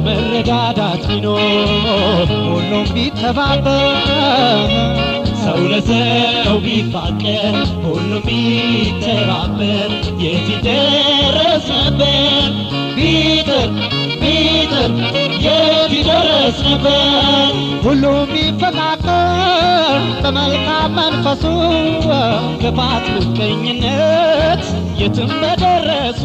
መረዳዳት ቢኖር ሁሉም ቢተባበር ሰው ለሰው ቢፋቀር ሁሉም ቢተባበር የት ይደረስ ነበር ቢጥር የት ይደረስ ነበር ሁሉም ቢፈቃቀር በመልካም መንፈሱ ክፋት ምቀኝነት የትም በደረሱ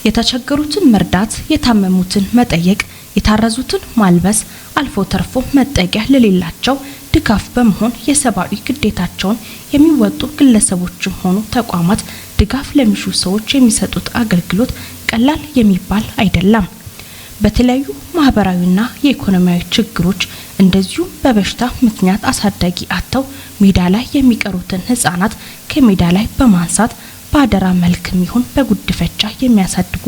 የተቸገሩትን መርዳት የታመሙትን መጠየቅ የታረዙትን ማልበስ አልፎ ተርፎ መጠጊያ ለሌላቸው ድጋፍ በመሆን የሰብአዊ ግዴታቸውን የሚወጡ ግለሰቦችም ሆኑ ተቋማት ድጋፍ ለሚሹ ሰዎች የሚሰጡት አገልግሎት ቀላል የሚባል አይደለም። በተለያዩ ማህበራዊና የኢኮኖሚያዊ ችግሮች እንደዚሁ በበሽታ ምክንያት አሳዳጊ አጥተው ሜዳ ላይ የሚቀሩትን ህፃናት ከሜዳ ላይ በማንሳት ባደራ መልክም ይሁን በጉድፈቻ የሚያሳድጉ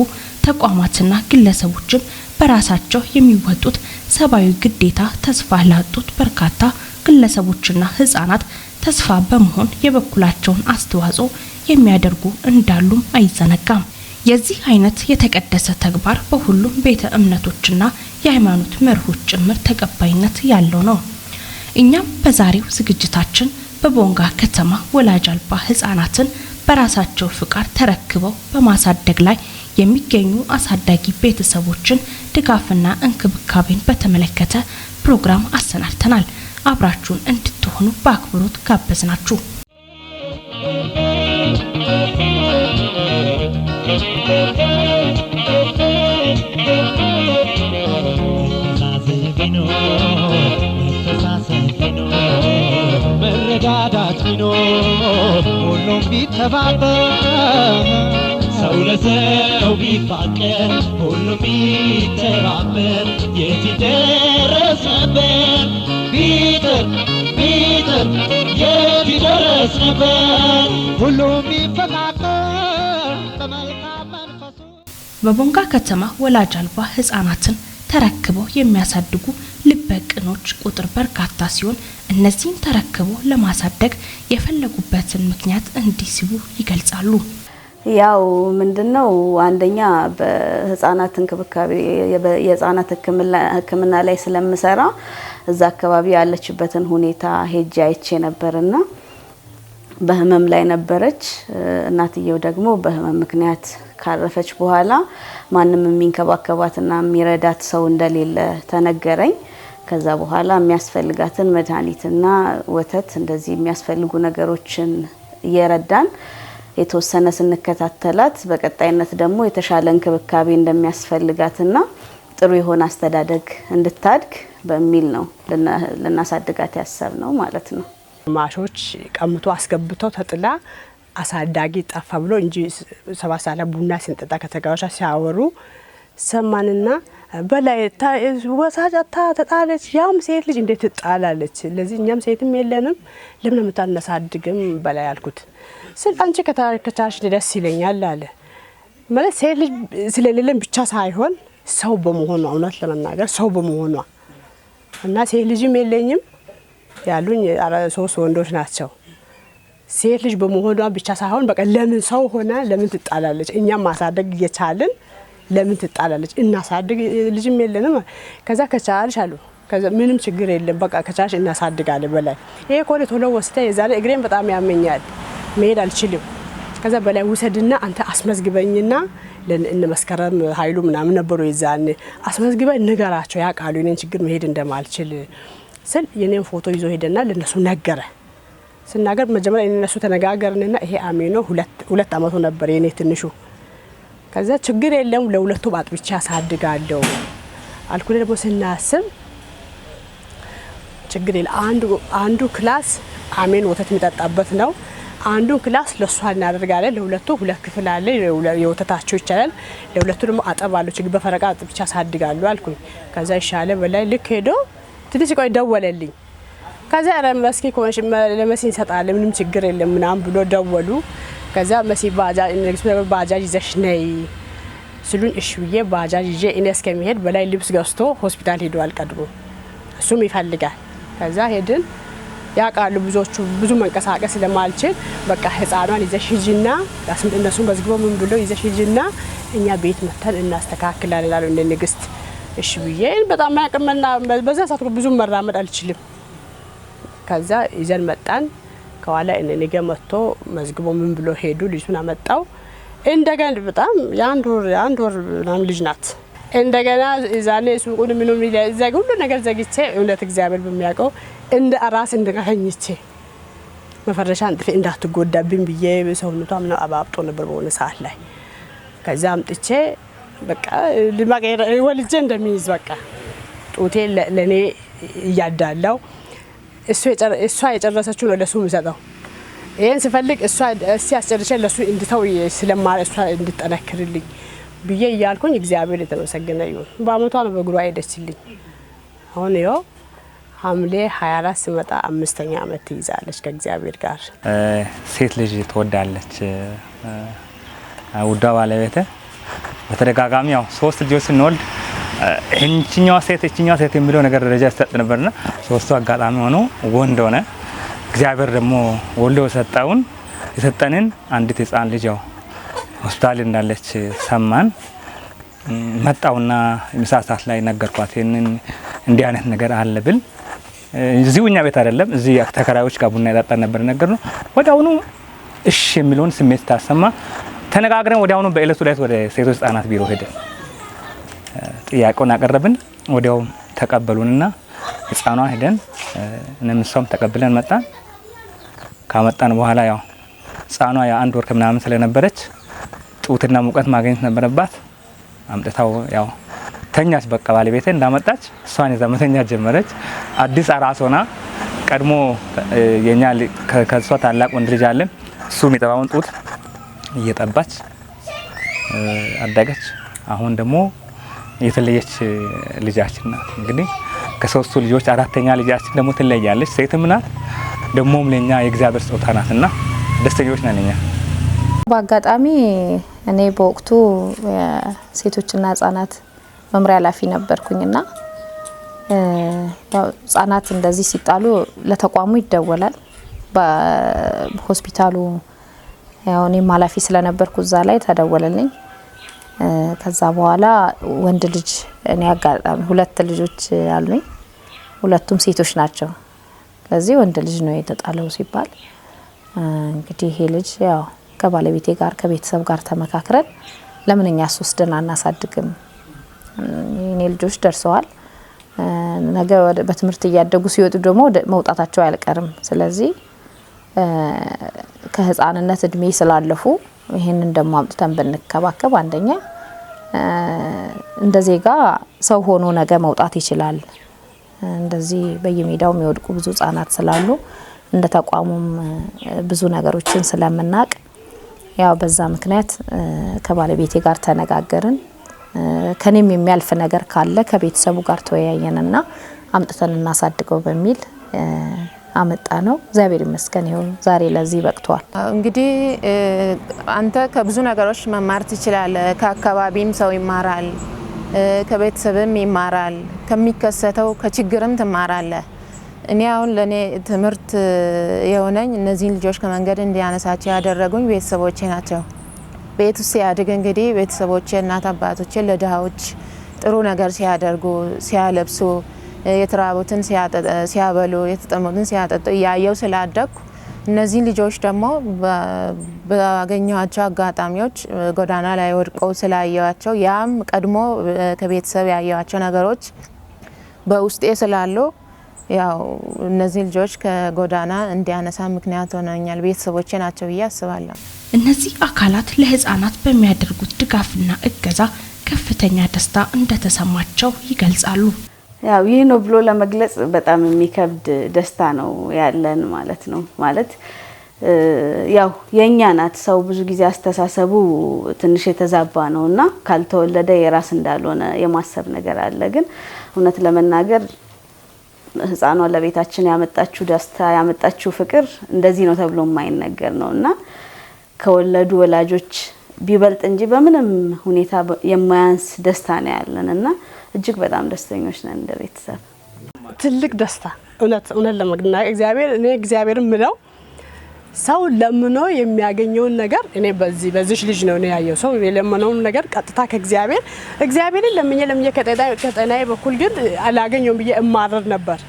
ተቋማትና ግለሰቦችም በራሳቸው የሚወጡት ሰብአዊ ግዴታ ተስፋ ላጡት በርካታ ግለሰቦችና ህፃናት ተስፋ በመሆን የበኩላቸውን አስተዋጽኦ የሚያደርጉ እንዳሉም አይዘነጋም። የዚህ አይነት የተቀደሰ ተግባር በሁሉም ቤተ እምነቶችና የሃይማኖት መርሆች ጭምር ተቀባይነት ያለው ነው። እኛም በዛሬው ዝግጅታችን በቦንጋ ከተማ ወላጅ አልባ ህፃናትን በራሳቸው ፍቃድ ተረክበው በማሳደግ ላይ የሚገኙ አሳዳጊ ቤተሰቦችን ድጋፍና እንክብካቤን በተመለከተ ፕሮግራም አሰናድተናል። አብራችሁን እንድትሆኑ በአክብሮት ጋበዝናችሁ። መረዳዳት ቢኖር ሁሉም ቢተባበር ሰው ለሰው ቢፋቀር ሁሉም ቢተባበር የት ይደረስ ነበር ቢጥር የት ይደረስ ነበር ሁሉም ቢፈቃቀር በመልካም መንፈሱ። በቦንጋ ከተማ ወላጅ አልባ ህፃናትን ተረክበው የሚያሳድጉ ልበቅኖች ቁጥር በርካታ ሲሆን እነዚህን ተረክበው ለማሳደግ የፈለጉበትን ምክንያት እንዲህ ሲሉ ይገልጻሉ። ያው ምንድነው አንደኛ በህፃናት እንክብካቤ የህፃናት ህክምና ላይ ስለምሰራ እዛ አካባቢ ያለችበትን ሁኔታ ሄጄ አይቼ ነበርና በህመም ላይ ነበረች። እናትየው ደግሞ በህመም ምክንያት ካረፈች በኋላ ማንንም የሚንከባከባትና የሚረዳት ሰው እንደሌለ ተነገረኝ። ከዛ በኋላ የሚያስፈልጋትን መድኃኒትና ወተት እንደዚህ የሚያስፈልጉ ነገሮችን እየረዳን የተወሰነ ስንከታተላት በቀጣይነት ደግሞ የተሻለ እንክብካቤ እንደሚያስፈልጋትና ጥሩ የሆነ አስተዳደግ እንድታድግ በሚል ነው ለናሳድጋት ያሰብነው ማለት ነው። ማሾች ቀምቶ አስገብተው ተጥላ አሳዳጊ ጠፋ ብሎ እንጂ ሰባሳላ ቡና ሲንጠጣ ከተጋዋቻ ሲያወሩ ሰማንና በላይ ወሳጫታ ተጣለች። ያም ሴት ልጅ እንዴት ትጣላለች? ለዚህ እኛም ሴትም የለንም ለምን መታነሳድግም በላይ አልኩት። አንቺ ከታሪክታሽ ደስ ይለኛል አለ። ማለት ሴት ልጅ ስለሌለን ብቻ ሳይሆን ሰው በመሆኗ እውነት ለመናገር ሰው በመሆኗ እና ሴት ልጅም የለኝም ያሉኝ 3 ወንዶች ናቸው። ሴት ልጅ በመሆኗ ብቻ ሳይሆን በቃ ለምን ሰው ሆነ ለምን ትጣላለች? እኛም ማሳደግ እየቻልን ለምን ትጣላለች? እናሳድግ ልጅም የለንም። ከዛ ከቻልሽ አሉ ከዛ ምንም ችግር የለም በቃ ከቻልሽ እናሳድጋለን በላይ ይሄ ኮሌ ቶሎ ወስተ የዛሬ እግሬን በጣም ያመኛል መሄድ አልችልም። ከዛ በላይ ውሰድና አንተ አስመዝግበኝና ለእነመስከረም ኃይሉ ምናምን ነበሩ ይዛን አስመዝግበኝ ንገራቸው ያቃሉ እኔን ችግር መሄድ እንደማልችል ስል የኔን ፎቶ ይዞ ሄደና ለነሱ ነገረ። ስናገር መጀመሪያ እነሱ ተነጋገርንና ይሄ አሜኖ 2 አመቱ ነበር የኔ ትንሹ። ከዛ ችግር የለም ለሁለቱ ባጥብቻ ያሳድጋለው አልኩኝ። ደግሞ ስናስብ ችግር የለ አንዱ ክላስ አሜን ወተት የሚጠጣበት ነው። አንዱ ክላስ ለሷ እናደርጋለን። ለሁለቱ 2 ክፍል አለ የወተታቸው ይቻላል። ለሁለቱ ደግሞ አጠባለው ችግር በፈረቃ አጥብቻ ያሳድጋሉ አልኩኝ። ከዛ ይሻለ በላይ ልክ ሄዶ ትንሽ ቆይ ደወለልኝ። ከዛ ረመስኪ ኮንሽ ለመሲ እንሰጣለን ምንም ችግር የለም ምናምን ብሎ ደወሉ። ከዛ መሲ ባጃጅ ይዘሽ ነይ ስሉኝ እሺ ብዬ ባጃጅ ይዤ እኔ እስከሚሄድ በላይ ልብስ ገዝቶ ሆስፒታል ሄዷል። ቀድሞ እሱም ይፈልጋል። ከዛ ሄድን ያቃሉ ብዙዎቹ ብዙ መንቀሳቀስ ስለማልችል በቃ ህፃኗን ይዘሽ ሂጂና እነሱን በዝግቦ ምን ብሎ ይዘሽ ሂጂና እኛ ቤት መተን እናስተካክላለን አሉ እንደ ንግስት። እሺ ብዬ በጣም ያቀመና በዛ ሰዓት ብዙ መራመድ አልችልም። ከዛ ይዘን መጣን። ከኋላ እኔ መጥቶ መዝግቦ ምን ብሎ ሄዱ። ልጅቱን አመጣው። እንደገና በጣም የአንድ ወር ምናምን ልጅ ናት። እንደገና ዛኔ ሱቁን ምኑ ይዘግ ሁሉ ነገር ዘግቼ እውነት እግዚአብሔር በሚያውቀው እንደ አራስ እንደቀኝቼ መፈረሻ አንጥፌ እንዳትጎዳብኝ ብዬ ሰውነቷ ምን አባብጦ ነበር በሆነ ሰዓት ላይ። ከዛ አምጥቼ በቃ ለማቀረ ወልጄ እንደሚይዝ በቃ ጡቴ ለኔ እያዳላው እሷ የጨረሰችው ነው ለሱ ምሰጠው። ይሄን ሲፈልግ እሷ ሲያስጨርሽ ለሱ እንድተው ስለማር እሷ እንድጠነክርልኝ ብዬ ያልኩኝ እግዚአብሔር የተመሰገነ ይሁን። በአመቷ ነው በእግሯ ሄደችልኝ። አሁን ይኸው ሐምሌ 24 ሲመጣ 5ኛ አመት ትይዛለች ከእግዚአብሔር ጋር። ሴት ልጅ ትወዳለች ውዷ ባለቤቴ። በተደጋጋሚ ያው 3 ልጆች ስንወልድ እቺኛዋ ሴት የሚለው ነገር ደረጃ ይሰጥ ነበርና ሶስቱ አጋጣሚ ሆኖ ወንድ ሆነ። እግዚአብሔር ደግሞ ወልዶ የሰጠንን አንዲት ህፃን ልጅ ያው ሆስፒታል እንዳለች ሰማን። መጣውና ምሳ ሰዓት ላይ ነገርኳት። እንዲህ አይነት ነገር አለ ብል እዚሁ እኛ ቤት አይደለም እዚህ ተከራዮች ጋር ቡና ያጣጣን ነበር ነገር ነው። ወዲያውኑ እሺ የሚለውን ስሜት ታሰማ። ተነጋግረን ወዲያውኑ በእለቱ ላይ ወደ ሴቶች ህፃናት ቢሮ ሄደን ጥያቄውን አቀረብን። ወዲያው ተቀበሉንና ህፃኗ ሄደን እነምሷም ተቀብለን መጣን። ካመጣን በኋላ ያው ህፃኗ ያ1 ወር ከምናምን ስለነበረች ጡትና ሙቀት ማግኘት ነበረባት። አምጥታው ያው ተኛች። በቃ ባለቤቴ እንዳመጣች እሷን ይዛ መተኛት ጀመረች። አዲስ አራስ ሆና ቀድሞ የኛ ከሷ ታላቅ ወንድ ልጅ አለን እሱ የሚጠባውን ጡት እየጠባች አደገች። አሁን ደግሞ የተለየች ልጃችን ናት። እንግዲህ ከ3ቱ ልጆች 4ኛ ልጃችን ደግሞ ትለያለች። ሴትም ናት ደግሞም ለኛ የእግዚአብሔር ስጦታ ናትና ደስተኞች ነን እኛ። በአጋጣሚ እኔ በወቅቱ ሴቶችና ህጻናት መምሪያ ኃላፊ ነበርኩኝና ያው ህጻናት እንደዚህ ሲጣሉ ለተቋሙ ይደወላል። በሆስፒታሉ ያው እኔም ኃላፊ ስለነበርኩ እዛ ላይ ተደወለልኝ። ከዛ በኋላ ወንድ ልጅ እኔ አጋጣሚ 2 ልጆች አሉኝ። ሁለቱም ሴቶች ናቸው። ስለዚህ ወንድ ልጅ ነው የተጣለው ሲባል እንግዲህ ይሄ ልጅ ያው ከባለቤቴ ጋር ከቤተሰብ ጋር ተመካክረን ለምንኛ ወስደን አናሳድግም? እኔ ልጆች ደርሰዋል። ነገ በትምህርት እያደጉ ሲወጡ ደግሞ መውጣታቸው አይቀርም። ስለዚህ ከህፃንነት እድሜ ስላለፉ ይሄንን ደሞ አምጥተን ብንከባከብ አንደኛ እንደ ዜጋ ሰው ሆኖ ነገ መውጣት ይችላል። እንደዚህ በየሜዳው የሚወድቁ ብዙ ህፃናት ስላሉ እንደ ተቋሙም ብዙ ነገሮችን ስለምናቅ ያው በዛ ምክንያት ከባለቤቴ ጋር ተነጋገርን። ከኔም የሚያልፍ ነገር ካለ ከቤተሰቡ ጋር ተወያየንና አምጥተን እናሳድገው በሚል አመጣ ነው። እግዚአብሔር ይመስገን ይሁን ዛሬ ለዚህ በቅቷል። እንግዲህ አንተ ከብዙ ነገሮች መማር ትችላለህ። ከአካባቢም ሰው ይማራል፣ ከቤተሰብም ይማራል፣ ከሚከሰተው ከችግርም ትማራለህ። እኔ አሁን ለኔ ትምህርት የሆነኝ እነዚህን ልጆች ከመንገድ እንዲያነሳቸው ያደረጉኝ ቤተሰቦቼ ናቸው። ቤት ውስጥ ሲያድግ እንግዲህ ቤተሰቦቼ እናት አባቶቼ ለድሃዎች ጥሩ ነገር ሲያደርጉ ሲያለብሱ የተራቡትን ሲያበሉ የተጠሙትን ሲያጠጡ ያየው ስላደኩ እነዚህ ልጆች ደግሞ ባገኘዋቸው አጋጣሚዎች ጎዳና ላይ ወድቀው ስላየዋቸው ያም ቀድሞ ከቤተሰብ ያየዋቸው ነገሮች በውስጤ ስላሉ ያው እነዚህ ልጆች ከጎዳና እንዲያነሳ ምክንያት ሆነኛል ቤተሰቦቼ ናቸው ብዬ አስባለሁ። እነዚህ አካላት ለህፃናት በሚያደርጉት ድጋፍና እገዛ ከፍተኛ ደስታ እንደተሰማቸው ይገልጻሉ። ያው ይህ ነው ብሎ ለመግለጽ በጣም የሚከብድ ደስታ ነው ያለን ማለት ነው። ማለት ያው የኛ ናት። ሰው ብዙ ጊዜ አስተሳሰቡ ትንሽ የተዛባ ነውና ካልተወለደ የራስ እንዳልሆነ የማሰብ ነገር አለ። ግን እውነት ለመናገር ህፃኗ ለቤታችን ያመጣችው ደስታ ያመጣችው ፍቅር እንደዚህ ነው ተብሎ የማይነገር ነውና ከወለዱ ወላጆች ቢበልጥ እንጂ በምንም ሁኔታ የማያንስ ደስታ ነው ያለንና እጅግ በጣም ደስተኞች ነን እንደ ቤተሰብ። ትልቅ ደስታ እውነት ለመግናት እግዚአብሔርን ምለው ሰው ለምኖ የሚያገኘውን ነገር እኔ በዚህ ልጅ ነው ያየው። ሰው የለመነውን ነገር ቀጥታ እግዚአብሔርን ለምኜ ከጤናዬ በኩል ግን አላገኘውም ብዬ እማረር ነበር።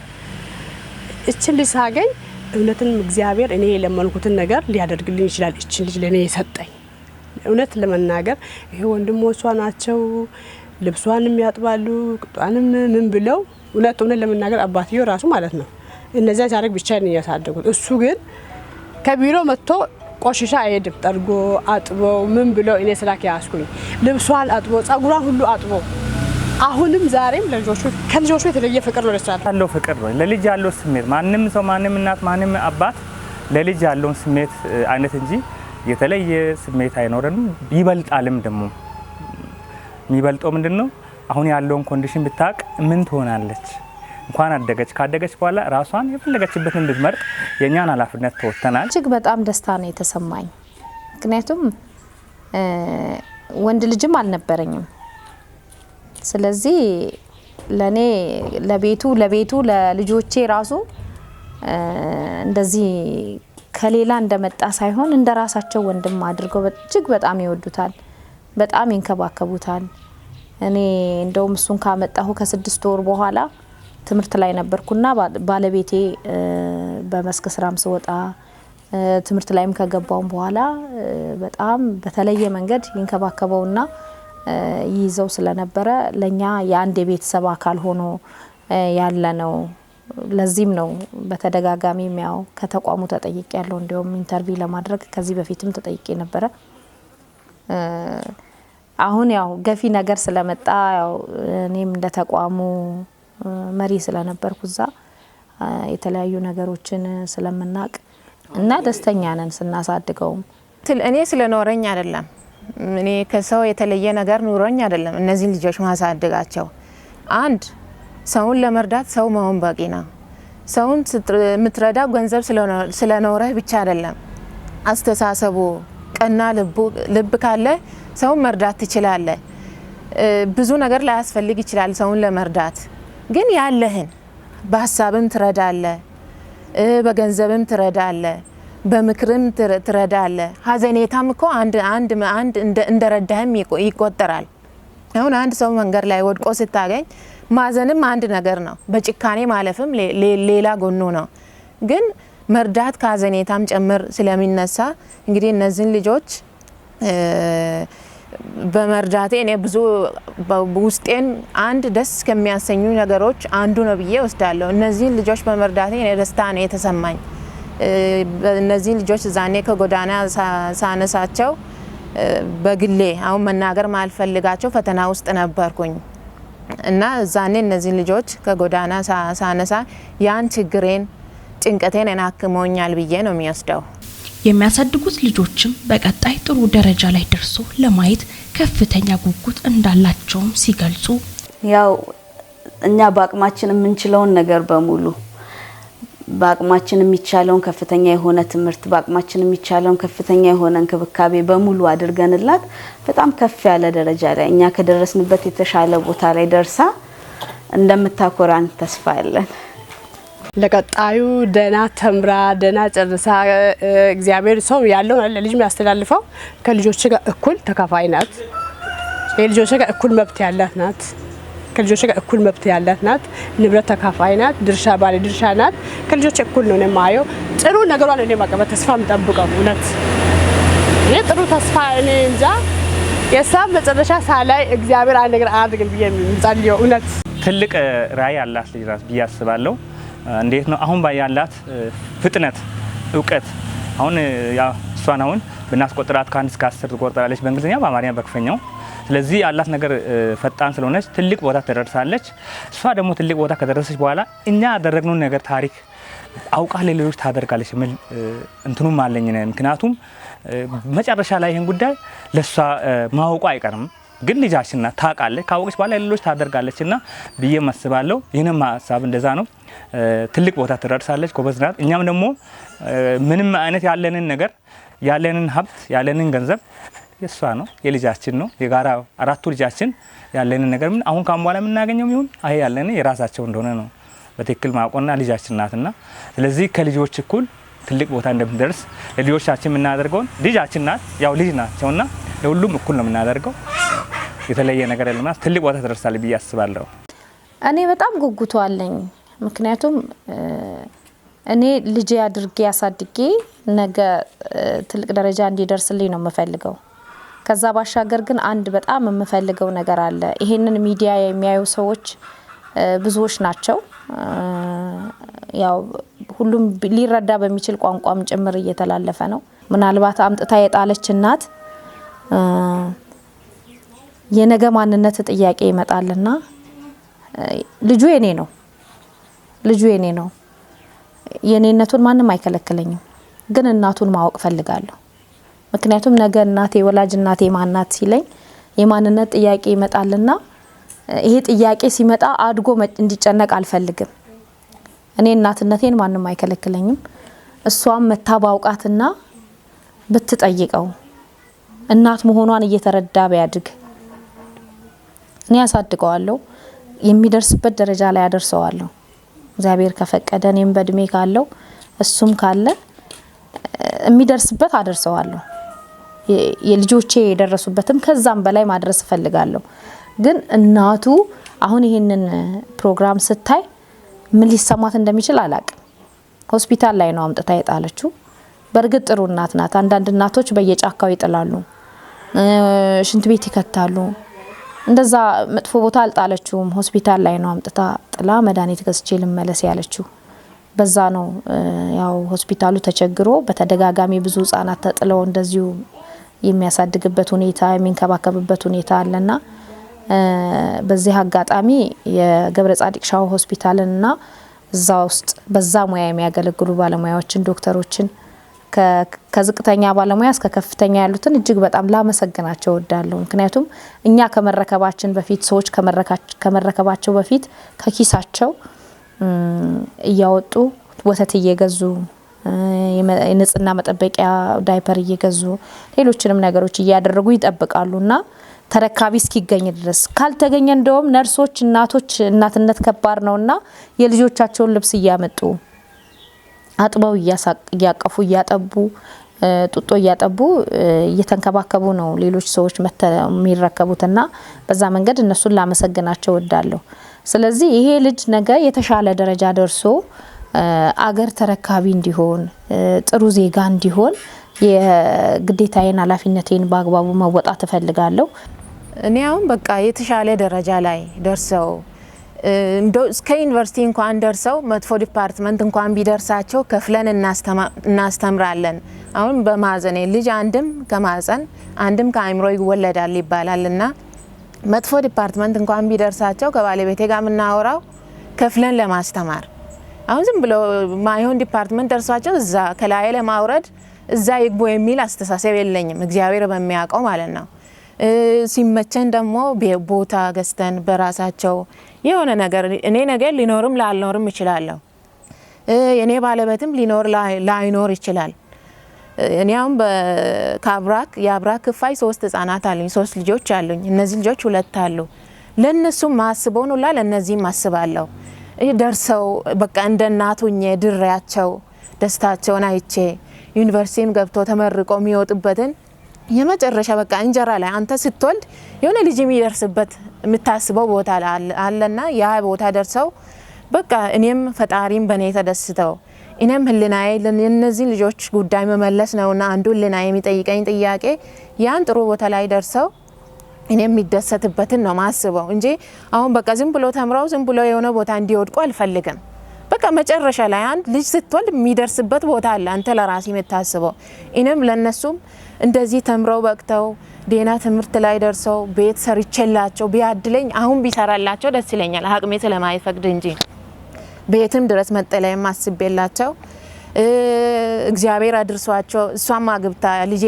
እችን ልጅ ሳገኝ እውነትም እግዚአብሔር እኔ የለመንኩትን ነገር ሊያደርግልኝ ይችላል። እችን ልጅ ለኔ የሰጠኝ እውነት ለመናገር ይሄ ወንድሞቿ ናቸው፣ ልብሷንም ያጥባሉ፣ ቅጧንም ምን ብለው እውነት ለመናገር አባትየው ራሱ ማለት ነው እነዚያ ሲያደርግ ብቻ ነው ያሳደጉት። እሱ ግን ከቢሮ መጥቶ ቆሽሻ አይሄድም። ጠርጎ አጥቦ ምን ብለው እኔ ስላክ ያስኩኝ ልብሷን አጥቦ ጸጉሯን ሁሉ አጥቦ አሁንም ዛሬም ከልጆቹ የተለየ ፍቅር ነው ያለው። ፍቅር ነው ለልጅ ያለው ስሜት ማንም ሰው ማንም እናት ማንም አባት ለልጅ ያለውን ስሜት አይነት እንጂ የተለየ ስሜት አይኖርም። ይበልጣልም ደግሞ የሚበልጠው ምንድነው አሁን ያለውን ኮንዲሽን ብታቅ ምን ትሆናለች እንኳን ካደገች በኋላ ራሷን የፈለገችበትን እንድትመርጥ የኛን ኃላፊነት ተወጥተናል። እጅግ በጣም ደስታ ነው የተሰማኝ። ምክንያቱም ወንድ ልጅም አልነበረኝም። ስለዚህ ለኔ ለቤቱ ለልጆቼ ራሱ እንደዚህ ከሌላ እንደመጣ ሳይሆን እንደራሳቸው ወንድም አድርገው እጅግ በጣም ይወዱታል፣ በጣም ይንከባከቡታል። እኔ እንደውም እሱን ካመጣሁ ከ6 ወር በኋላ ትምህርት ላይ ነበርኩና ባለቤቴ በመስክ ስራም ስወጣ ትምህርት ላይም ከገባው በኋላ በጣም በተለየ መንገድ ይንከባከበውና ይይዘው ስለነበረ ለኛ የአንድ የቤተሰብ አካል ሆኖ ያለ ነው። ለዚህም ነው በተደጋጋሚ የሚያው ከተቋሙ ተጠይቄ ያለው እንደውም ኢንተርቪው ለማድረግ ከዚህ በፊትም ተጠይቄ ነበረ። አሁን ያው ገፊ ነገር ስለመጣ ያው እኔም እንደተቋሙ መሪ ስለነበርኩ እዛ የተለያዩ ነገሮችን ስለምናቅ እና ደስተኛ ነን ስናሳድገው። እኔ ስለኖረኝ አይደለም እኔ ከሰው የተለየ ነገር ኑሮኝ አይደለም እነዚህ ልጆች ማሳደጋቸው። አንድ ሰውን ለመርዳት ሰው መሆን በቂ ነው። ሰውን ምትረዳው ገንዘብ ስለኖረ ብቻ አይደለም። አስተሳሰቡ ቀና ልብ ካለ ሰውን መርዳት ትችላለህ። ብዙ ነገር ላያስፈልግ ይችላል ሰውን ለመርዳት። ግን ያለህን በሀሳብም ትረዳለህ፣ በገንዘብም ትረዳለህ፣ በምክርም ትረዳለህ። ሀዘኔታም እኮ አንድ እንደረዳህም ይቆጠራል። አሁን አንድ ሰው መንገድ ላይ ወድቆ ስታገኝ ማዘንም አንድ ነገር ነው፣ በጭካኔ ማለፍም ሌላ ጎኑ ነው። ግን መርዳት ከሀዘኔታም ጭምር ስለሚነሳ እንግዲህ እነዚህን ልጆች በመርዳቴ እኔ ብዙ ውስጤን አንድ ደስ ከሚያሰኙ ነገሮች አንዱ ነው ብዬ ወስዳለሁ። እነዚህን ልጆች በመርዳቴ እኔ ደስታ ነው የተሰማኝ። እነዚህን ልጆች ዛኔ ከጎዳና ሳነሳቸው በግሌ አሁን መናገር ማልፈልጋቸው ፈተና ውስጥ ነበርኩኝ እና ዛኔ እነዚህን ልጆች ከጎዳና ሳነሳ ያን ችግሬን ጭንቀቴን አክሞኛል ብዬ ነው የሚወስደው። የሚያሳድጉት ልጆችም በቀጣይ ጥሩ ደረጃ ላይ ደርሶ ለማየት ከፍተኛ ጉጉት እንዳላቸውም ሲገልጹ ያው እኛ በአቅማችን የምንችለውን ነገር በሙሉ በአቅማችን የሚቻለውን ከፍተኛ የሆነ ትምህርት በአቅማችን የሚቻለውን ከፍተኛ የሆነ እንክብካቤ በሙሉ አድርገንላት በጣም ከፍ ያለ ደረጃ ላይ እኛ ከደረስንበት የተሻለ ቦታ ላይ ደርሳ እንደምታኮራን ተስፋ አለን። ለቀጣዩ ደና ተምራ ደና ጨርሳ እግዚአብሔር ሰው ያለው ለልጅ የሚያስተላልፈው ከልጆች ጋር እኩል ተካፋይ ናት። የልጆች ጋር እኩል መብት ያላት ናት። ከልጆች ጋር እኩል መብት ያላት ናት። ንብረት ተካፋይ ናት። ድርሻ ባለ ድርሻ ናት። ከልጆች እኩል ነው የማየው። ጥሩ ነገሯን እኔ ማቀበል ተስፋ የምጠብቀው እውነት እኔ ጥሩ ተስፋ እኔ እንጃ የሳም መጨረሻ ሳላይ እግዚአብሔር አንድ ነገር አድርግ ብዬ የምጸልየው እውነት ትልቅ ራዕይ አላት ልጅ ራስ ብዬ አስባለሁ። እንዴት ነው አሁን ያላት ፍጥነት እውቀት አሁን ያ እሷን አሁን ብናስቆጥራት ከ1 እስከ 10 ትቆጥራለች በእንግሊዝኛ በአማርኛ በክፈኛው። ስለዚህ ያላት ነገር ፈጣን ስለሆነች ትልቅ ቦታ ትደርሳለች። እሷ ደግሞ ትልቅ ቦታ ከደረሰች በኋላ እኛ ያደረግነው ነገር ታሪክ አውቃ ለሌሎች ታደርጋለች ምን እንትኑም አለኝ ነው። ምክንያቱም መጨረሻ ላይ ይሄን ጉዳይ ለሷ ማወቁ አይቀርም። ግን ልጃችንና ታውቃለች ካወቀች በኋላ ለሌሎች ታደርጋለችና ብዬ ማስባለሁ። ይሄንም ሐሳብ እንደዛ ነው። ትልቅ ቦታ ትደርሳለች። ጎበዝ ናት። እኛም ደግሞ ምንም አይነት ያለንን ነገር ያለንን ሀብት ያለንን ገንዘብ የሷ ነው የልጃችን ነው የጋራ አራቱ ልጃችን ያለንን ነገር ምን አሁን ካም በኋላ የምናገኘው ይሁን አይ ያለንን የራሳቸው እንደሆነ ነው በትክክል ማቆና ልጃችን ናትና ስለዚህ ከልጆች እኩል ትልቅ ቦታ እንደምትደርስ ለልጆቻችን የምናደርገው ልጃችን ናት ያው ልጅ ናቸውና ለሁሉም እኩል ነው የምናደርገው የተለየ ነገር የለምና ትልቅ ቦታ ትደርሳለች ብዬ አስባለሁ። እኔ በጣም ጉጉቱ አለኝ። ምክንያቱም እኔ ልጄ አድርጌ ያሳድጌ ነገ ትልቅ ደረጃ እንዲደርስልኝ ነው የምፈልገው። ከዛ ባሻገር ግን አንድ በጣም የምፈልገው ነገር አለ። ይሄንን ሚዲያ የሚያዩ ሰዎች ብዙዎች ናቸው። ያው ሁሉም ሊረዳ በሚችል ቋንቋም ጭምር እየተላለፈ ነው። ምናልባት አምጥታ የጣለች እናት የነገ ማንነት ጥያቄ ይመጣልና ልጁ የኔ ነው የኔነቱን ማንም አይከለክለኝም፣ ግን እናቱን ማወቅ ፈልጋለሁ። ምክንያቱም ነገ እናቴ ወላጅ እናቴ ማናት ሲለኝ የማንነት ጥያቄ ይመጣልና ይሄ ጥያቄ ሲመጣ አድጎ እንዲጨነቅ አልፈልግም። እኔ እናትነቴን ማንም አይከለክለኝም። እሷም መታባውቃትና ብትጠይቀው እናት መሆኗን እየተረዳ ቢያድግ እኔ ያሳድገዋለሁ፣ የሚደርስበት ደረጃ ላይ አደርሰዋለሁ። እግዚአብሔር ከፈቀደ እኔም በእድሜ ካለው እሱም ካለ የሚደርስበት አደርሰዋለሁ። የልጆቼ የደረሱበትም ከዛም በላይ ማድረስ ፈልጋለሁ። ግን እናቱ አሁን ይሄንን ፕሮግራም ስታይ ምን ሊሰማት እንደሚችል አላቅም። ሆስፒታል ላይ ነው አምጥታ የጣለችው። በእርግጥ ጥሩ እናት ናት። አንዳንድ እናቶች በየጫካው ይጥላሉ፣ ሽንት ቤት ይከታሉ። እንደዛ መጥፎ ቦታ አልጣለችውም። ሆስፒታል ላይ ነው አምጥታ ጥላ መድኃኒት ገዝቼ ልመለስ ያለችው። በዛ ነው ያው ሆስፒታሉ ተቸግሮ በተደጋጋሚ ብዙ ህጻናት ተጥለው እንደዚሁ የሚያሳድግበት ሁኔታ የሚንከባከብበት ሁኔታ አለና በዚህ አጋጣሚ የገብረ ጻዲቅ ሻው ሆስፒታልና እዛ ውስጥ በዛ ሙያ የሚያገለግሉ ባለሙያዎችን ዶክተሮችን ከዝቅተኛ ባለሙያ እስከ ከፍተኛ ያሉትን እጅግ በጣም ላመሰግናቸው እወዳለሁ። ምክንያቱም እኛ ከመረከባችን በፊት ሰዎች ከመረከባቸው በፊት ከኪሳቸው እያወጡ ወተት እየገዙ የንጽህና መጠበቂያ ዳይፐር እየገዙ ሌሎችንም ነገሮች እያደረጉ ይጠብቃሉና ተረካቢ እስኪገኝ ድረስ ካልተገኘ እንደውም ነርሶች እናቶች እናትነት ከባድ ነውና የልጆቻቸውን ልብስ እያመጡ አጥበው እያቀፉ እያጠቡ ጡጦ እያጠቡ እየተንከባከቡ ነው ሌሎች ሰዎች የሚረከቡትና በዛ መንገድ እነሱን ላመሰግናቸው እወዳለሁ። ስለዚህ ይሄ ልጅ ነገ የተሻለ ደረጃ ደርሶ አገር ተረካቢ እንዲሆን ጥሩ ዜጋ እንዲሆን የግዴታዬን ኃላፊነቴን በአግባቡ መወጣት እፈልጋለሁ። እኔ አሁን በቃ የተሻለ ደረጃ ላይ ደርሰው እስከ ዩኒቨርሲቲ እንኳን ደርሰው መጥፎ ዲፓርትመንት እንኳን ቢደርሳቸው ከፍለን እናስተምራለን። አሁን በማዘኔ ልጅ አንድም ከማዘን አንድም ከአይምሮ ይወለዳል ይባላልና መጥፎ ዲፓርትመንት እንኳን ቢደርሳቸው ከባለቤቴ ጋር የምናወራው ከፍለን ለማስተማር አሁን ዝም ብሎ ማይሆን ዲፓርትመንት ደርሷቸው እዛ ከላይ ለማውረድ እዛ ይግቡ የሚል አስተሳሰብ የለኝም፣ እግዚአብሔር በሚያውቀው ማለት ነው። ሲመቸን ደግሞ ቦታ ገዝተን በራሳቸው የሆነ ነገር እኔ ነገር ሊኖርም ላልኖርም ይችላል። የኔ ባለቤትም ሊኖር ላይኖር ይችላል። እኔ አሁን የአብራክ ክፋይ 3 ህጻናት አሉኝ፣ 3 ልጆች አሉኝ። እነዚህ ልጆች 2 አሉ። ለነሱም ማስበው ነው ለነዚህም ማስባለሁ። ደርሰው በቃ እንደ እናቱኝ ድሬያቸው ደስታቸውን አይቼ ዩኒቨርሲቲም ገብቶ ተመርቆ የሚወጡበትን የመጨረሻ በቃ እንጀራ ላይ አንተ ስትወልድ የሆነ ልጅ የሚደርስበት የምታስበው ቦታ አለና ያ ቦታ ደርሰው በቃ እኔም ፈጣሪም በኔ ተደስተው እኔም ህልናዬ ለነዚህ ልጆች ጉዳይ መመለስ ነውና አንዱ ህልናዬ የሚጠይቀኝ ጥያቄ ያን ጥሩ ቦታ ላይ ደርሰው እኔም የሚደሰትበትን ነው ማስበው እንጂ አሁን በቃ ዝም ብሎ ተምረው ዝም ብሎ የሆነ ቦታ እንዲወድቁ አልፈልግም። በቃ መጨረሻ ላይ አንድ ልጅ ስትወልድ የሚደርስበት ቦታ አለ አንተ ለራሲ የምታስበው። እኔም ለነሱም እንደዚህ ተምረው በቅተው ዴና ትምህርት ላይ ደርሰው ቤት ሰርቼላቸው ቢያድለኝ አሁን ቢሰራላቸው ደስ ይለኛል፣ አቅሜ ስለማይፈቅድ እንጂ ቤትም ድረስ መጠለያም አስቤላቸው እግዚአብሔር አድርሷቸው እሷም አግብታ ልጄ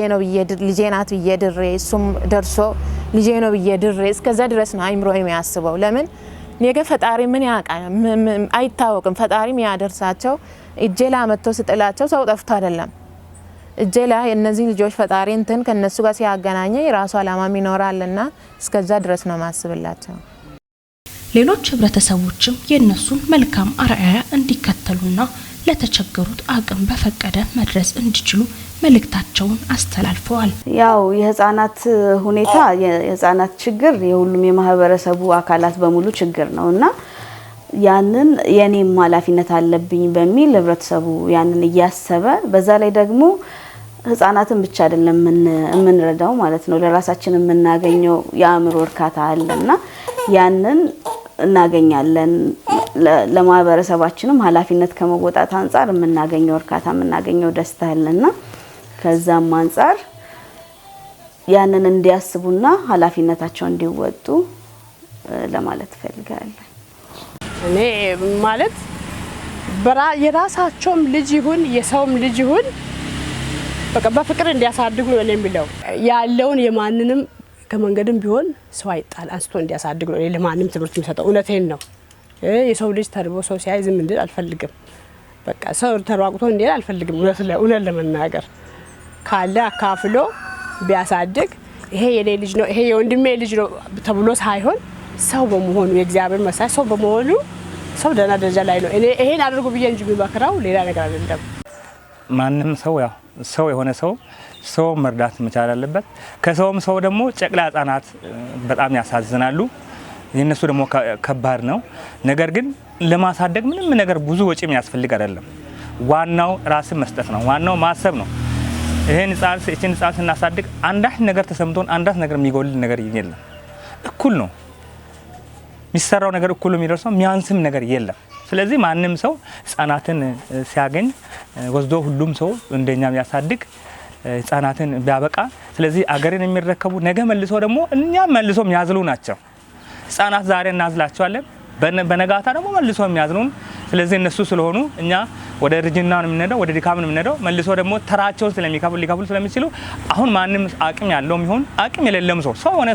ናት ብዬ ድሬ እሱም ደርሶ ልጄ ነው ብዬ ድሬ እስከዛ ድረስ ነው አይምሮ የሚያስበው። ለምን ነገ ፈጣሪ ምን ያውቃል አይታወቅም። ፈጣሪ የሚያደርሳቸው እጄ ላይ መጥቶ ስጥላቸው ሰው ጠፍቶ አይደለም። እጄ ላይ እነዚህ ልጆች ፈጣሪ እንትን ከነሱ ጋር ሲያገናኘ የራሱ አላማ ይኖራልና እስከዛ ድረስ ነው ማስብላቸው። ሌሎች ህብረተሰቦችም የነሱን መልካም አርአያ እንዲከተሉና ለተቸገሩት አቅም በፈቀደ መድረስ እንዲችሉ መልእክታቸውን አስተላልፈዋል። ያው የህፃናት ሁኔታ የህፃናት ችግር የሁሉም የማህበረሰቡ አካላት በሙሉ ችግር ነውና ያንን የኔም ኃላፊነት አለብኝ በሚል ህብረተሰቡ ያንን እያሰበ በዛ ላይ ደግሞ ህፃናትን ብቻ አይደለም የምንረዳው ማለት ነው ለራሳችን የምናገኘው የአእምሮ እርካታ አለና ያንን እናገኛለን ለማህበረሰባችንም ኃላፊነት ከመወጣት አንፃር የምናገኘው እርካታ የምናገኘው ደስታ አለና ከዛም አንፃር ያንን እንዲያስቡና ኃላፊነታቸውን እንዲወጡ ለማለት ፈልጋለሁ። እኔ ማለት የራሳቸውም ልጅ ይሁን የሰውም ልጅ ይሁን በቃ በፍቅር እንዲያሳድጉ ነው የሚለው ያለውን የማንንም ከመንገድም ቢሆን ሰው አይጣል አንስቶ እንዲያሳድጉ ነው ለማንም ትምህርት የሚሰጠው። እውነቴን ነው። የሰው ልጅ ተርቦ ሰው ሲያይ ዝም እንዲል አልፈልግም። በቃ ሰው ተሯቁቶ እንዲል አልፈልግም። እውነት ለመናገር ካለ አካፍሎ ቢያሳድግ ይሄ የኔ ልጅ ነው ይሄ የወንድሜ ልጅ ነው ተብሎ ሳይሆን ሰው በመሆኑ የእግዚአብሔር መሳይ ሰው በመሆኑ ሰው ደህና ደረጃ ላይ ነው። እኔ ይሄን አድርጉ ብዬ እንጂ ቢመክራው ሌላ ነገር አይደለም። ማንም ሰው ያው ሰው የሆነ ሰው መርዳት መቻል አለበት። ከሰውም ሰው ደግሞ ጨቅላ ህጻናት በጣም ያሳዝናሉ። የነሱ ደግሞ ከባድ ነው። ነገር ግን ለማሳደግ ምንም ነገር ብዙ ወጪ የሚያስፈልግ አይደለም። ዋናው ራስን መስጠት ነው። ዋናው ማሰብ ነው። ይሄን ህጻን ስናሳድግ አንዳች ነገር ተሰምቶን አንዳች ነገር የሚጎል ነገር የለም። እኩል ነው የሚሰራው ነገር እኩል የሚደርሰው የሚያንስም ነገር የለም። ስለዚህ ማንም ሰው ህጻናትን ሲያገኝ ወስዶ ሁሉም ሰው እንደኛ ያሳድግ ህጻናትን ቢያበቃ ስለዚህ አገርን የሚረከቡ ነገ መልሶ ደግሞ እኛም መልሶ የሚያዝሉ ናቸው። ህጻናት ዛሬ እናዝላቸዋለን በነጋታ ደግሞ መልሶ የሚያዝሉን ስለዚህ እነሱ ስለሆኑ እኛ ወደ ርጅና ነው የምንሄደው ወደ ድካም ነው የምንሄደው መልሶ ደግሞ ተራቸውን ሊከፍሉ ስለሚችሉ አሁን ማንም አቅም ያለውም ይሁን አቅም የሌለም ሰው ሆነ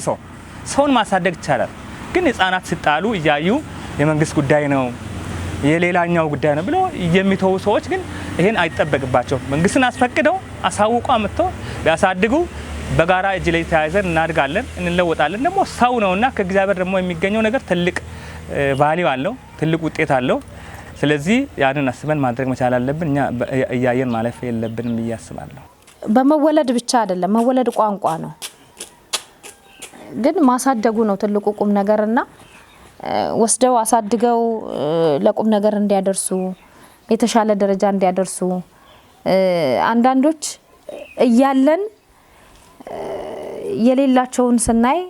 ሰውን ማሳደግ ይቻላል። ግን ህጻናት ሲጣሉ እያዩ የመንግስት ጉዳይ ነው የሌላኛው ጉዳይ ነው ብሎ የሚተው ሰዎች ግን ይሄን አይጠበቅባቸው። መንግስትን አስፈቅደው አሳውቆ አመጣው ቢያሳድጉ በጋራ እጅ ላይ ተያይዘን እናድጋለን እንለወጣለን። ደግሞ ሰው ነውና ከእግዚአብሔር ደግሞ የሚገኘው ነገር ትልቅ ቫልዩ አለው ትልቅ ውጤት አለው። ስለዚህ ያንን አስበን ማድረግ መቻል አለብን። እኛ እያየን ማለፍ የለብንም ብዬ አስባለሁ። በመወለድ ብቻ አይደለም መወለድ ቋንቋ ነው ግን ማሳደጉ ነው ትልቁ ቁም ነገርና ወስደው አሳድገው ለቁም ነገር እንዲያደርሱ የተሻለ ደረጃ እንዲያደርሱ አንዳንዶች እያለን የሌላቸውን ስናይ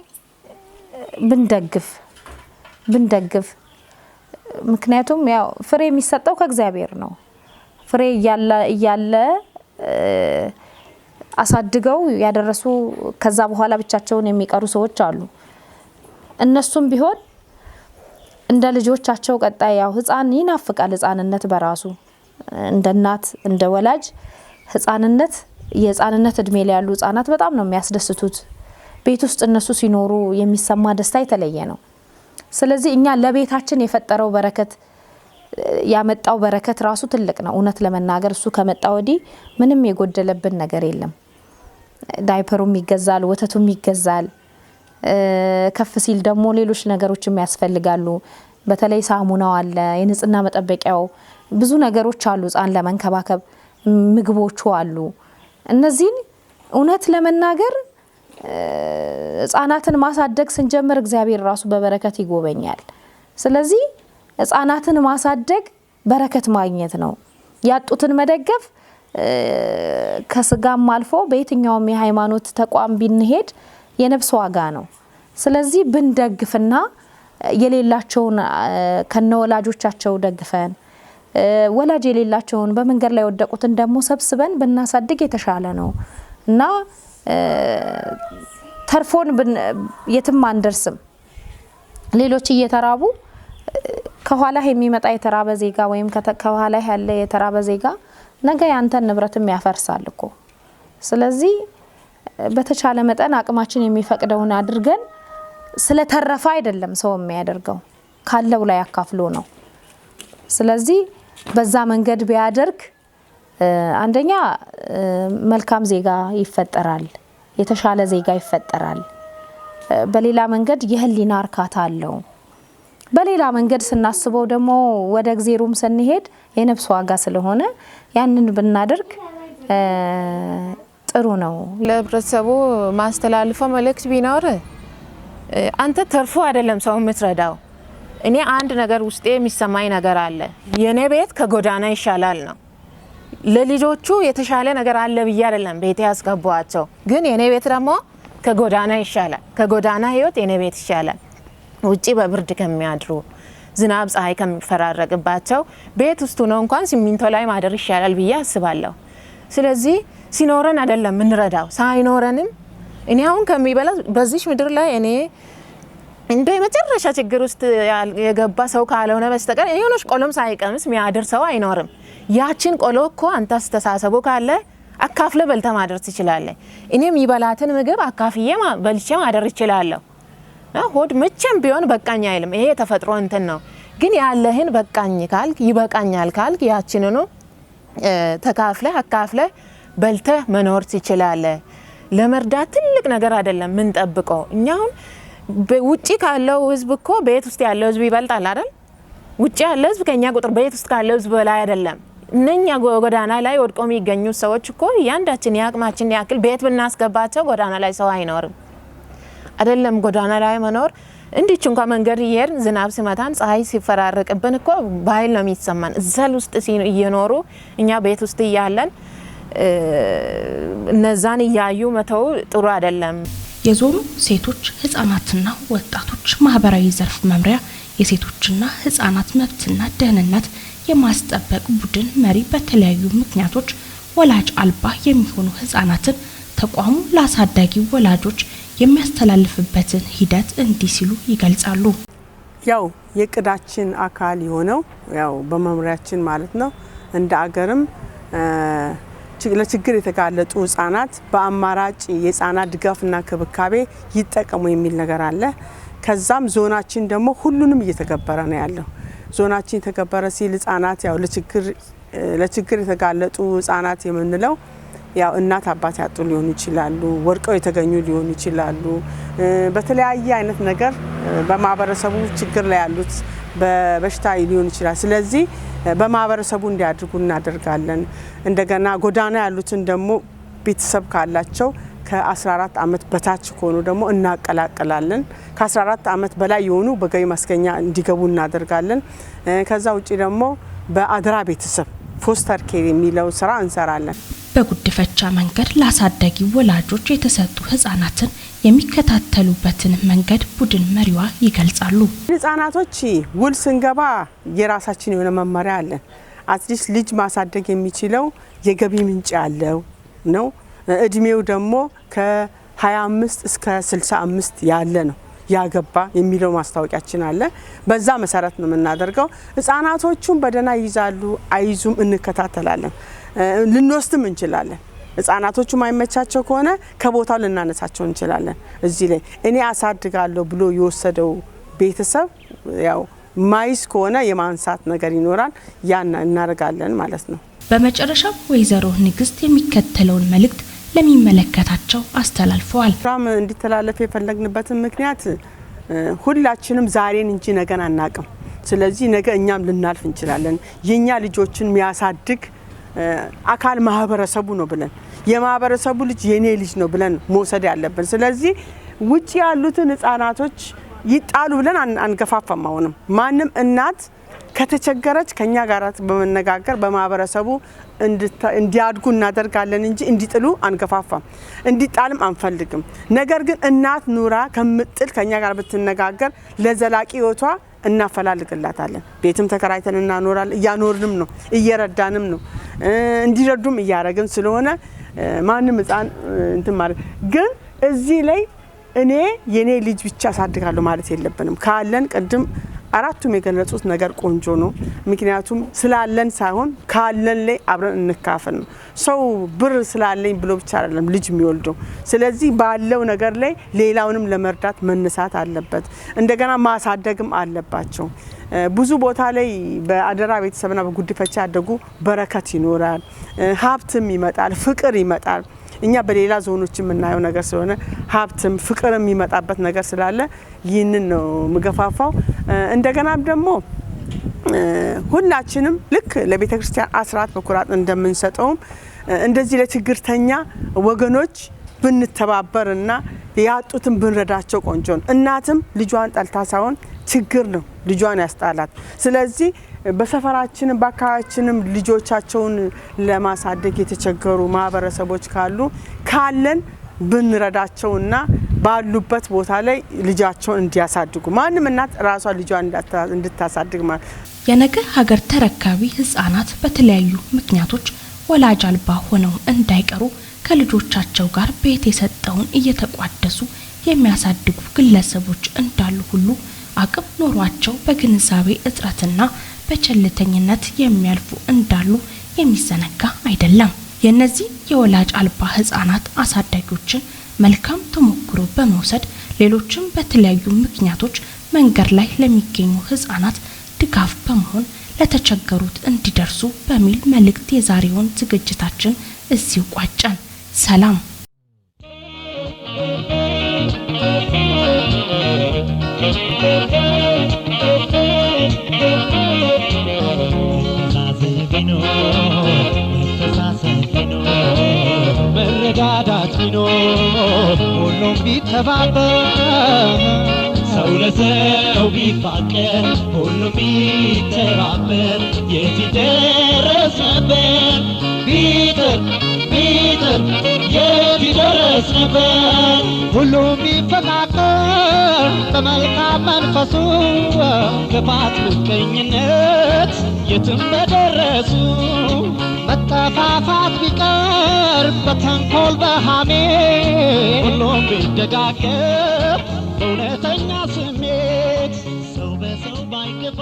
ብንደግፍ ምክንያቱም ያው ፍሬ የሚሰጠው ከእግዚአብሔር ነው። ፍሬ እያለ አሳድገው ያደረሱ ከዛ በኋላ ብቻቸውን የሚቀሩ ሰዎች አሉ። እነሱም ቢሆን እንደ ልጆቻቸው ቀጣይ ያው ህፃን ይናፍቃል። ህፃንነት በራሱ እንደ እናት እንደ ወላጅ ህፃንነት የህፃንነት እድሜ ላይ ያሉ ህፃናት በጣም ነው የሚያስደስቱት። ቤት ውስጥ እነሱ ሲኖሩ የሚሰማ ደስታ የተለየ ነው። ስለዚህ እኛ ለቤታችን የፈጠረው በረከት ያመጣው በረከት ራሱ ትልቅ ነው። እውነት ለመናገር እሱ ከመጣ ወዲህ ምንም የጎደለብን ነገር የለም። ዳይፐሩም ይገዛል፣ ወተቱም ይገዛል። ከፍ ሲል ደግሞ ሌሎች ነገሮችም ያስፈልጋሉ። በተለይ ሳሙናው አለ፣ የንጽህና መጠበቂያው ብዙ ነገሮች አሉ። ህፃን ለመንከባከብ ምግቦቹ አሉ። እነዚህን እውነት ለመናገር ህፃናትን ማሳደግ ስንጀምር እግዚአብሔር ራሱ በበረከት ይጎበኛል። ስለዚህ ህፃናትን ማሳደግ በረከት ማግኘት ነው። ያጡትን መደገፍ ከስጋም አልፎ በየትኛውም የሃይማኖት ተቋም ቢንሄድ የነፍስ ዋጋ ነው። ስለዚህ ብንደግፍና የሌላቸውን ከነወላጆቻቸው ደግፈን ወላጅ የሌላቸውን በመንገድ ላይ ወደቁትን ደግሞ ሰብስበን ብናሳድግ የተሻለ ነው እና ተርፎን የትም አንደርስም። ሌሎች እየተራቡ ከኋላ የሚመጣ የተራበ ዜጋ ወይም ከኋላ ያለ የተራበ ዜጋ ነገ ያንተን ንብረትም ያፈርሳል እኮ። ስለዚህ በተቻለ መጠን አቅማችን የሚፈቅደውን አድርገን ስለተረፈ አይደለም ሰው የሚያደርገው ካለው ላይ አካፍሎ ነው። ስለዚህ በዛ መንገድ ቢያደርግ አንደኛ መልካም ዜጋ ይፈጠራል፣ የተሻለ ዜጋ ይፈጠራል። በሌላ መንገድ የህሊና እርካታ አለው። በሌላ መንገድ ስናስበው ደግሞ ወደ እግዚአብሔርም ስንሄድ የነፍስ ዋጋ ስለሆነ ያንን ብናደርግ ጥሩ ነው። ለህብረተሰቡ ማስተላልፈው መልእክት ቢኖር አንተ ተርፎ አይደለም ሰው የምትረዳው። እኔ አንድ ነገር ውስጤ የሚሰማኝ ነገር አለ። የኔ ቤት ከጎዳና ይሻላል ነው። ለልጆቹ የተሻለ ነገር አለ ብዬ አይደለም ቤት ያስገባዋቸው፣ ግን የኔ ቤት ደግሞ ከጎዳና ይሻላል። ከጎዳና ህይወት የኔ ቤት ይሻላል። ውጪ በብርድ ከሚያድሩ ዝናብ ፀሐይ ከሚፈራረቅባቸው ቤት ውስጥ ነው እንኳን ሲሚንቶ ላይ ማደር ይሻላል ብዬ አስባለሁ። ስለዚህ ሲኖረን አይደለም ምንረዳው፣ ሳይኖረንም እኔ አሁን ከሚበላ በዚህ ምድር ላይ እኔ እንደ መጨረሻ ችግር ውስጥ የገባ ሰው ካልሆነ በስተቀር የሆነች ቆሎም ሳይቀምስ የሚያድር ሰው አይኖርም። ያችን ቆሎ እኮ አንተ አስተሳሰቡ ካለ አካፍለ በልተ ማደር ትችላለህ። እኔም ይበላትን ምግብ አካፍዬ በልቼ ማደር ይችላለሁ። ሆድ መቼም ቢሆን በቃኝ አይልም። ይሄ ተፈጥሮ እንትን ነው። ግን ያለህን በቃኝ ካልክ ይበቃኛል ካልክ ያችንኑ ተካፍለ አካፍለ በልተ መኖር ትችላለህ። ለመርዳት ትልቅ ነገር አይደለም ምን ጠብቀው። እኛውን ውጪ ካለው ህዝብ እኮ ቤት ውስጥ ያለው ህዝብ ይበልጣል አይደል? ውጪ ያለው ህዝብ ከኛ ቁጥር ቤት ውስጥ ካለው ህዝብ በላይ አይደለም። እነኛ ጎዳና ላይ ወድቆ የሚገኙ ሰዎች እኮ ያንዳችን ያቅማችን ያክል ቤት ብናስገባቸው ጎዳና ላይ ሰው አይኖርም አይደለም። ጎዳና ላይ መኖር እንዲች እንኳን መንገድ ይሄር ዝናብ ሲመታን ፀሐይ ሲፈራረቅብን እኮ ባይል ነው የሚሰማን። እዛል ውስጥ እየኖሩ እኛ ቤት ውስጥ እያለን እነዛን እያዩ መተው ጥሩ አይደለም። የዞኑ ሴቶች ህፃናትና ወጣቶች ማህበራዊ ዘርፍ መምሪያ የሴቶችና ህፃናት መብትና ደህንነት የማስጠበቅ ቡድን መሪ በተለያዩ ምክንያቶች ወላጅ አልባ የሚሆኑ ህፃናትን ተቋሙ ለአሳዳጊ ወላጆች የሚያስተላልፍበትን ሂደት እንዲህ ሲሉ ይገልጻሉ። ያው የቅዳችን አካል የሆነው ያው በመምሪያችን ማለት ነው እንደ አገርም ለችግር የተጋለጡ ህፃናት በአማራጭ የህፃናት ድጋፍና ክብካቤ ይጠቀሙ የሚል ነገር አለ። ከዛም ዞናችን ደግሞ ሁሉንም እየተገበረ ነው ያለው። ዞናችን የተገበረ ሲል ህፃናት ያው ለችግር የተጋለጡ ህፃናት የምንለው ያው እናት አባት ያጡ ሊሆኑ ይችላሉ፣ ወርቀው የተገኙ ሊሆኑ ይችላሉ፣ በተለያየ አይነት ነገር በማህበረሰቡ ችግር ላይ ያሉት በበሽታ ሊሆን ይችላል። ስለዚህ በማህበረሰቡ እንዲያድርጉ እናደርጋለን። እንደገና ጎዳና ያሉትን ደግሞ ቤተሰብ ካላቸው ከ14 አመት በታች ሆኖ ደግሞ እናቀላቅላለን። ከ14 አመት በላይ የሆኑ በገቢ ማስገኛ እንዲገቡ እናደርጋለን። ከዛ ውጪ ደግሞ በአድራ ቤተሰብ ፎስተር ኬር የሚለው ስራ እንሰራለን። በጉድፈቻ መንገድ ለአሳዳጊ ወላጆች የተሰጡ ህፃናትን የሚከታተሉበትን መንገድ ቡድን መሪዋ ይገልጻሉ። ህፃናቶች ውል ስንገባ የራሳችን የሆነ መመሪያ አለን። አትሊስት ልጅ ማሳደግ የሚችለው የገቢ ምንጭ ያለው ነው። እድሜው ደግሞ ከ25 እስከ 65 ያለ ነው ያገባ የሚለው ማስታወቂያችን አለ። በዛ መሰረት ነው የምናደርገው። ህፃናቶቹን በደና ይዛሉ አይዙም እንከታተላለን። ልንወስድም እንችላለን። ህፃናቶቹ ማይመቻቸው ከሆነ ከቦታው ልናነሳቸው እንችላለን። እዚህ ላይ እኔ አሳድጋለሁ ብሎ የወሰደው ቤተሰብ ያው ማይስ ከሆነ የማንሳት ነገር ይኖራል። ያን እናደርጋለን ማለት ነው። በመጨረሻው ወይዘሮ ንግስት የሚከተለውን መልእክት ለሚመለከታቸው አስተላልፈዋል። ፕሮግራም እንዲተላለፍ የፈለግንበትን ምክንያት ሁላችንም ዛሬን እንጂ ነገን አናቅም። ስለዚህ ነገ እኛም ልናልፍ እንችላለን። የኛ ልጆችን የሚያሳድግ አካል ማህበረሰቡ ነው ብለን የማህበረሰቡ ልጅ የኔ ልጅ ነው ብለን መውሰድ ያለብን። ስለዚህ ውጪ ያሉትን ህፃናቶች ይጣሉ ብለን አንገፋፋም። አሁንም ማንም እናት ከተቸገረች ከኛ ጋር በመነጋገር በማህበረሰቡ እንዲያድጉ እናደርጋለን እንጂ እንዲጥሉ አንገፋፋም። እንዲጣልም አንፈልግም። ነገር ግን እናት ኑራ ከምጥል ከኛ ጋር ብትነጋገር ለዘላቂ ህይወቷ እናፈላልግላታለን። ቤትም ተከራይተን እናኖራለን። እያኖርንም ነው፣ እየረዳንም ነው፣ እንዲረዱም እያረግን ስለሆነ ማንም ህፃን እንትን ማለት ግን እዚህ ላይ እኔ የኔ ልጅ ብቻ አሳድጋለሁ ማለት የለብንም። ካለን ቅድም አራቱም የገለጹት ነገር ቆንጆ ነው። ምክንያቱም ስላለን ሳይሆን ካለን ላይ አብረን እንካፈል ነው። ሰው ብር ስላለኝ ብሎ ብቻ አይደለም ልጅ የሚወልደው። ስለዚህ ባለው ነገር ላይ ሌላውንም ለመርዳት መነሳት አለበት። እንደገና ማሳደግም አለባቸው። ብዙ ቦታ ላይ በአደራ ቤተሰብና በጉድፈቻ ያደጉ በረከት ይኖራል፣ ሀብትም ይመጣል፣ ፍቅር ይመጣል። እኛ በሌላ ዞኖች የምናየው ነገር ስለሆነ ሀብትም ፍቅርም የሚመጣበት ነገር ስላለ ይህንን ነው ምገፋፋው እንደገናም ደግሞ ሁላችንም ልክ ለቤተክርስቲያን አስራት በኩራት እንደምንሰጠው እንደዚህ ለችግርተኛ ወገኖች ብንተባበርና ያጡትን ብንረዳቸው ቆንጆ ነው እናትም ልጇን ጠልታ ሳይሆን ችግር ነው ልጇን ያስጣላት ስለዚህ በሰፈራችንም በአካባቢያችንም ልጆቻቸውን ለማሳደግ የተቸገሩ ማህበረሰቦች ካለን ብንረዳቸውና ባሉበት ቦታ ላይ ልጃቸውን እንዲያሳድጉ ማንም እናት ራሷ ልጇን እንድታሳድግ ማለት የነገ ሀገር ተረካቢ ህፃናት በተለያዩ ምክንያቶች ወላጅ አልባ ሆነው እንዳይቀሩ ከልጆቻቸው ጋር ቤት የሰጠውን እየተቋደሱ የሚያሳድጉ ግለሰቦች እንዳሉ ሁሉ አቅም ኖሯቸው በግንዛቤ እጥረትና በቸልተኝነት የሚያልፉ እንዳሉ የሚዘነጋ አይደለም የነዚህ የወላጅ አልባ ህፃናት አሳዳጊዎችን መልካም ተሞክሮ በመውሰድ ሌሎችም በተለያዩ ምክንያቶች መንገድ ላይ ለሚገኙ ህፃናት ድጋፍ በመሆን ለተቸገሩት እንዲደርሱ በሚል መልእክት የዛሬውን ዝግጅታችን እዚሁ ቋጨን ሰላም መረዳዳት ቢኖር ሁሉም ቢተባበር ሰው ለሰው ቢፋቀር ሁሉም ቢተባበር የት ይደረስ ነበር ቢጥር የት ይደረስ ነበር ሁሉም ቢፈቃቀር በመልካም መንፈሱ ክፋት ምቀኝነት የትም በደረሱ መጠፋፋት ቢቀር በተንኮል በሐሜት ሁሉም ቢደጋገፍ በእውነተኛ ስሜት ሰው በሰው ባይገባ